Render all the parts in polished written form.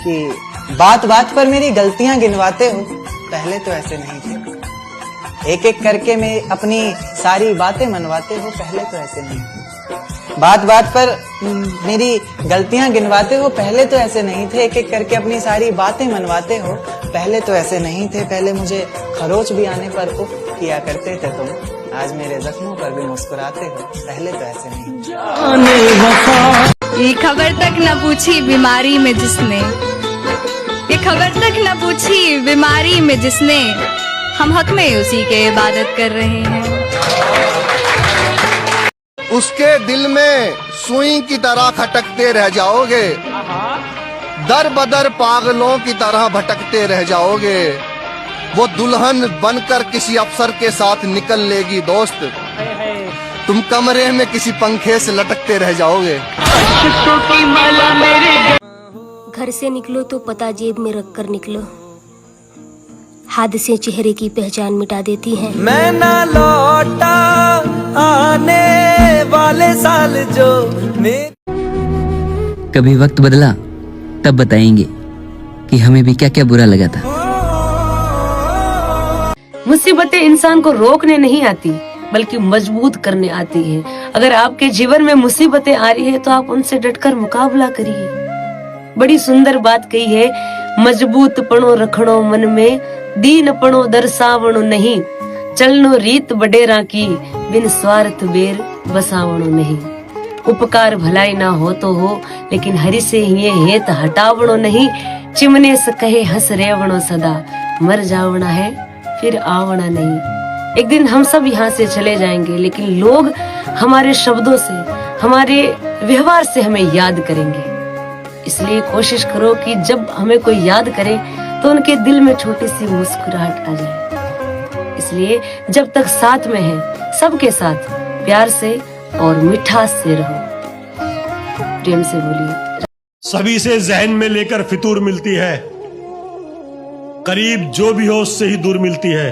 कि बात बात पर मेरी गलतियां गिनवाते हो, पहले तो ऐसे नहीं थे। एक एक करके मैं अपनी सारी बातें मनवाते हो, पहले तो ऐसे नहीं थे। बात बात पर मेरी गलतियां गिनवाते हो, पहले तो ऐसे नहीं थे। एक एक करके अपनी सारी बातें मनवाते हो, पहले तो ऐसे नहीं थे। पहले मुझे खरोच भी आने पर उफ किया करते थे तुम, आज मेरे जख्मों पर भी मुस्कुराते हो, पहले तो ऐसे नहीं। ये खबर तक न पूछी बीमारी में जिसने, ये खबर तक न पूछी बीमारी में जिसने, हम हक में उसी के इबादत कर रहे हैं। उसके दिल में सुई की तरह खटकते रह जाओगे, दर बदर पागलों की तरह भटकते रह जाओगे। वो दुल्हन बनकर किसी अफसर के साथ निकल लेगी दोस्त, तुम कमरे में किसी पंखे से लटकते रह जाओगे। घर से निकलो तो पता जेब में रख कर निकलो, हादसे चेहरे की पहचान मिटा देती हैं। मैं ना लौटा आने वाले साल जो कभी वक्त बदला तब बताएंगे कि हमें भी क्या क्या बुरा लगा था। मुसीबतें इंसान को रोकने नहीं आती बल्कि मजबूत करने आती हैं। अगर आपके जीवन में मुसीबतें आ रही है तो आप उनसे डटकर मुकाबला करिए। बड़ी सुंदर बात कही है, मजबूत पणो रखणो मन में, दीन पणो दर्शावणो नहीं, चलनो रीत बडेरा की, बिन स्वार्थ बेर बसावणो नहीं। उपकार भलाई ना हो तो हो, लेकिन हरि से ये हेत हटावणो नहीं। चिमने से कहे हंस रेवणो सदा, मर जावना है फिर आवना नहीं। एक दिन हम सब यहाँ से चले जाएंगे, लेकिन लोग हमारे शब्दों से, हमारे व्यवहार से हमें याद करेंगे। इसलिए कोशिश करो कि जब हमें कोई याद करे तो उनके दिल में छोटी सी मुस्कुराहट आ जाए। इसलिए जब तक साथ में है, सबके साथ प्यार से और मिठास से रहो। प्रेम से बोलिए। सभी से जहन में लेकर फितूर मिलती है, करीब जो भी हो उससे ही दूर मिलती है।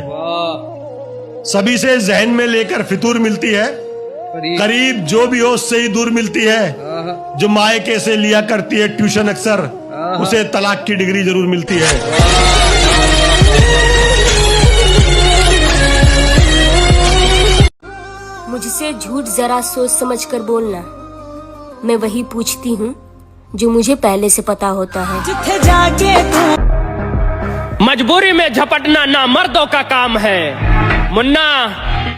सभी से जहन में लेकर फितूर मिलती है, करीब जो भी हो उससे ही दूर मिलती है। जो मायके से लिया करती है ट्यूशन अक्सर, उसे तलाक की डिग्री जरूर मिलती है। मुझसे झूठ जरा सोच समझ कर बोलना, मैं वही पूछती हूँ जो मुझे पहले से पता होता है। मजबूरी में झपटना ना मर्दों का काम है मुन्ना,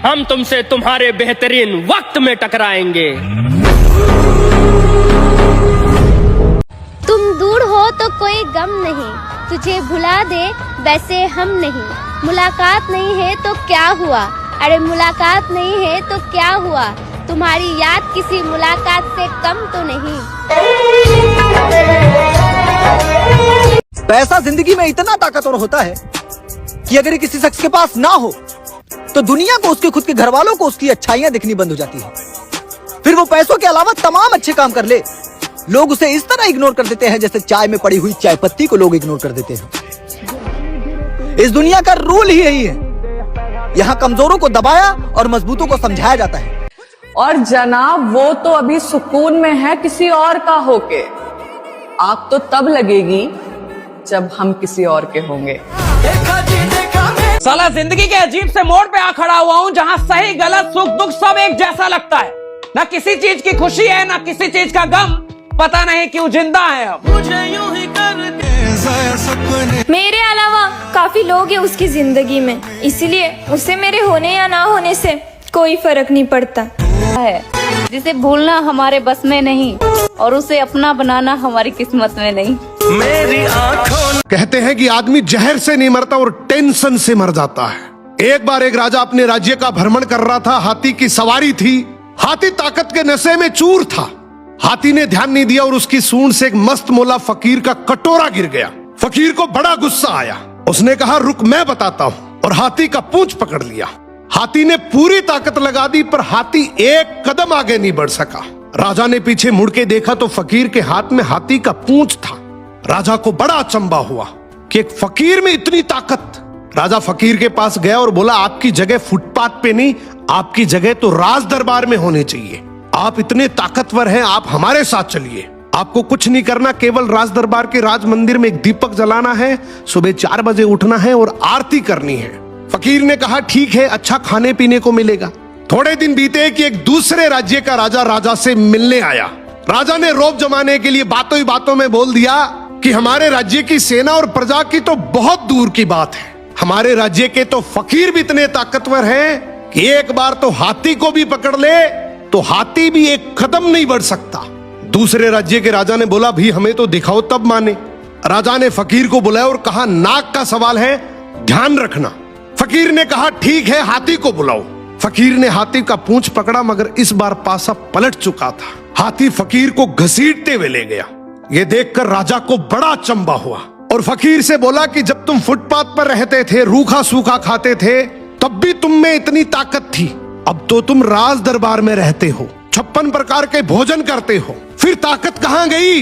हम तुमसे तुम्हारे बेहतरीन वक्त में टकराएंगे। तुम दूर हो तो कोई गम नहीं, तुझे भुला दे वैसे हम नहीं। मुलाकात नहीं है तो क्या हुआ, अरे मुलाकात नहीं है तो क्या हुआ, तुम्हारी याद किसी मुलाकात से कम तो नहीं। पैसा जिंदगी में इतना ताकतवर होता है कि अगर किसी शख्स के पास ना हो तो दुनिया को, उसके खुद के घर वालों को उसकी अच्छाइयां दिखनी बंद हो जाती है। फिर वो पैसों के अलावा तमाम अच्छे काम कर ले, लोग उसे इस तरह इग्नोर कर देते हैं जैसे चाय में पड़ी हुई चाय पत्ती को लोग इग्नोर कर देते हैं। इस दुनिया का रूल ही यही है, यहाँ कमजोरों को दबाया और मजबूतों को समझाया जाता है। और जनाब वो तो अभी सुकून में है किसी और का होके, आग तो तब लगेगी जब हम किसी और के होंगे। साला जिंदगी के अजीब से मोड़ पे आ खड़ा हुआ हूँ जहाँ सही गलत सुख दुख सब एक जैसा लगता है। ना किसी चीज की खुशी है ना किसी चीज का गम, पता नहीं क्यों जिंदा है हम। मुझे यूं ही मेरे अलावा काफी लोग हैं उसकी जिंदगी में, इसलिए उसे मेरे होने या ना होने से कोई फर्क नहीं पड़ता है। जिसे भूलना हमारे बस में नहीं और उसे अपना बनाना हमारी किस्मत में नहीं। मेरी आंखों कहते हैं कि आदमी जहर से नहीं मरता और टेंशन से मर जाता है। एक बार एक राजा अपने राज्य का भ्रमण कर रहा था, हाथी की सवारी थी। हाथी ताकत के नशे में चूर था। हाथी ने ध्यान नहीं दिया और उसकी सूंड से एक मस्त मोला फकीर का कटोरा गिर गया। फकीर को बड़ा गुस्सा आया, उसने कहा रुक मैं बताता हूँ, और हाथी का पूंछ पकड़ लिया। हाथी ने पूरी ताकत लगा दी पर हाथी एक कदम आगे नहीं बढ़ सका। राजा ने पीछे मुड़ के देखा तो फकीर के हाथ में हाथी का पूंछ था। राजा को बड़ा अचंबा हुआ कि एक फकीर में इतनी ताकत। राजा फकीर के पास गया और बोला आपकी जगह फुटपाथ पे नहीं, आपकी जगह तो राज दरबार में होनी चाहिए। आप इतने ताकतवर हैं, आप हमारे साथ चलिए। आपको कुछ नहीं करना, केवल राज दरबार के राज मंदिर में एक दीपक जलाना है, सुबह 4 बजे उठना है और आरती करनी है। फकीर ने कहा ठीक है, अच्छा खाने पीने को मिलेगा। थोड़े दिन बीते कि एक दूसरे राज्य का राजा से मिलने आया। राजा ने रौब जमाने के लिए बातों ही बातों में बोल दिया कि हमारे राज्य की सेना और प्रजा की तो बहुत दूर की बात है, हमारे राज्य के तो फकीर भी इतने ताकतवर हैं कि एक बार तो हाथी को भी पकड़ ले तो हाथी भी एक कदम नहीं बढ़ सकता। दूसरे राज्य के राजा ने बोला भी हमें तो दिखाओ तब माने। राजा ने फकीर को बुलाया और कहा नाक का सवाल है, ध्यान रखना। फकीर ने कहा ठीक है, हाथी को बुलाओ। फकीर ने हाथी का पूंछ पकड़ा, मगर इस बार पासा पलट चुका था। हाथी फकीर को घसीटते हुए ले गया। ये देखकर राजा को बड़ा अचंभा हुआ और फकीर से बोला कि जब तुम फुटपाथ पर रहते थे, रूखा सूखा खाते थे, तब भी तुम में इतनी ताकत थी। अब तो तुम राज दरबार में रहते हो, 56 प्रकार के भोजन करते हो, फिर ताकत कहां गई?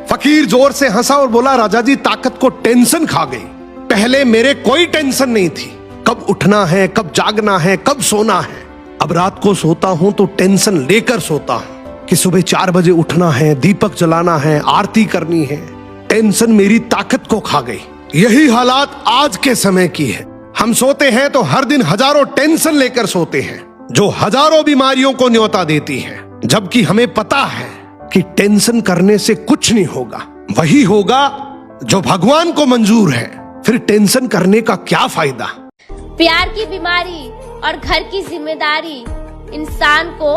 फकीर जोर से हंसा और बोला राजा जी, ताकत को टेंशन खा गई। पहले मेरे कोई टेंशन नहीं थी, कब उठना है, कब जागना है, कब सोना है। अब रात को सोता हूं तो टेंशन लेकर सोता हूं कि सुबह 4 बजे उठना है, दीपक जलाना है, आरती करनी है। टेंशन मेरी ताकत को खा गई। यही हालात आज के समय की है। हम सोते हैं तो हर दिन हजारों टेंशन लेकर सोते हैं, जो हजारों बीमारियों को न्योता देती है, जबकि हमें पता है कि टेंशन करने से कुछ नहीं होगा। वही होगा जो भगवान को मंजूर है, फिर टेंशन करने का क्या फायदा। प्यार की बीमारी और घर की जिम्मेदारी इंसान को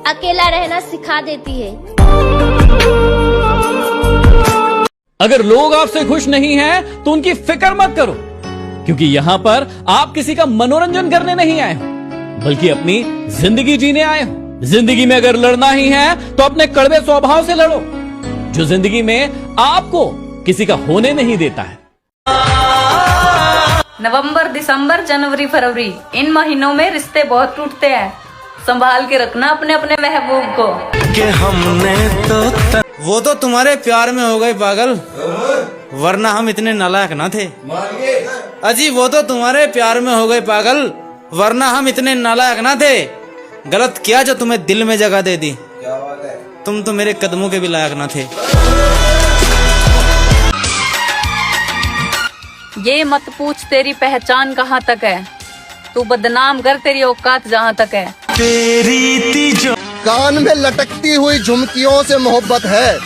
अकेला रहना सिखा देती है। अगर लोग आपसे खुश नहीं हैं, तो उनकी फिक्र मत करो, क्योंकि यहाँ पर आप किसी का मनोरंजन करने नहीं आए हो, बल्कि अपनी जिंदगी जीने आए हो। जिंदगी में अगर लड़ना ही है तो अपने कड़वे स्वभाव से लड़ो, जो जिंदगी में आपको किसी का होने नहीं देता है। नवंबर, दिसंबर, जनवरी, फरवरी, इन महीनों में रिश्ते बहुत टूटते हैं। संभाल के रखना अपने अपने महबूब को। कि हमने तो वो तो तुम्हारे प्यार में हो गए पागल, वरना हम इतने नालायक ना थे। अजी वो तो तुम्हारे प्यार में हो गए पागल, वरना हम इतने नालायक ना थे। गलत किया जो तुम्हें दिल में जगह दे दी, तुम तो मेरे कदमों के भी लायक ना थे। ये मत पूछ तेरी पहचान कहाँ तक है, तू बदनाम कर तेरी औकात जहाँ तक है। तेरी कान में लटकती हुई झुमकियों से मोहब्बत है,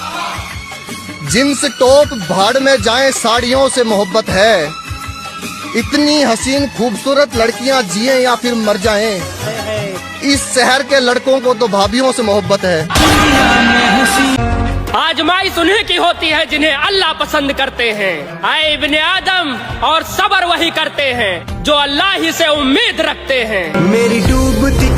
जींस टॉप भाड़ में जाए साड़ियों से मोहब्बत है। इतनी हसीन खूबसूरत लड़कियां जिए या फिर मर जाएं, इस शहर के लड़कों को तो भाभीयों से मोहब्बत है। आजमाइश उन्हीं की होती है जिन्हें अल्लाह पसंद करते हैं। आए इब्ने आदम, और सबर वही करते हैं जो अल्लाह ही से उम्मीद रखते हैं। मेरी डूबती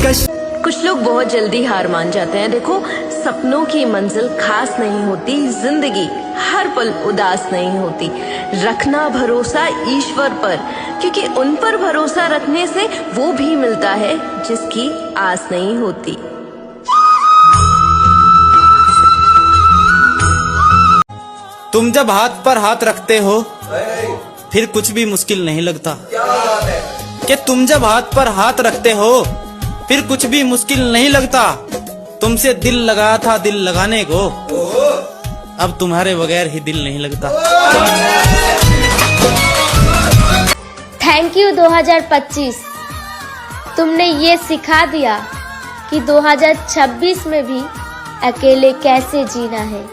कुछ लोग बहुत जल्दी हार मान जाते हैं। देखो, सपनों की मंजिल खास नहीं होती, जिंदगी हर पल उदास नहीं होती। रखना भरोसा ईश्वर पर, क्योंकि उन पर भरोसा रखने से वो भी मिलता है जिसकी आस नहीं होती। तुम जब हाथ पर हाथ रखते हो फिर कुछ भी मुश्किल नहीं लगता। कि तुम जब हाथ पर हाथ रखते हो फिर कुछ भी मुश्किल नहीं लगता। तुमसे दिल लगाया था दिल लगाने को, अब तुम्हारे बगैर ही दिल नहीं लगता। थैंक यू 2025, तुमने ये सिखा दिया कि 2026 में भी अकेले कैसे जीना है।